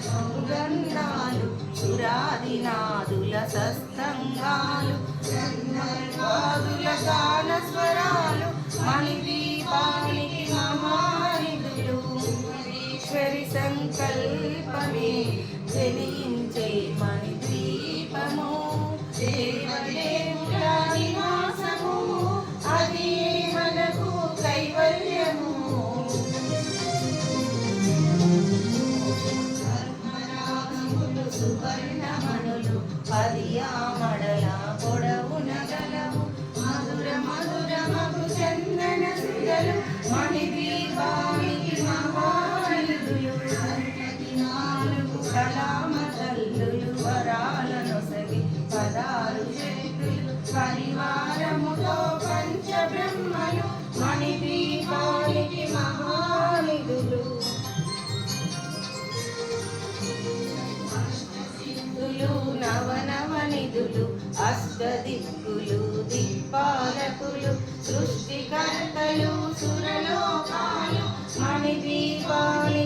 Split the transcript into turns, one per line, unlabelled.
సుగంధాలు సురాదినాదుల సస్తంగాలు గాన స్వరాలు మణిదీపానికి మహానిధులు ఈశ్వరి సంకల్పమే జనించే మణిద్వీపము దేవదేవుల నివాసము అది మనకు కైవల్యము సువర్ణమణులు 10 ఆమడల పొడవున గలవు మధుర మధురమగు చందన సుధలు మణిదీపానికి మహానిధులు 4 కళామ తల్లులు వరాలనొసగి 16 శక్తులు పరివారముతో పంచబ్రహ్మలు మణిదీపానికి మహానిధులు నవనవనిధులు అష్టదిక్కులు దిక్పాలకులు సృష్టికర్తలు సురలోకాలు మణిదీపాలు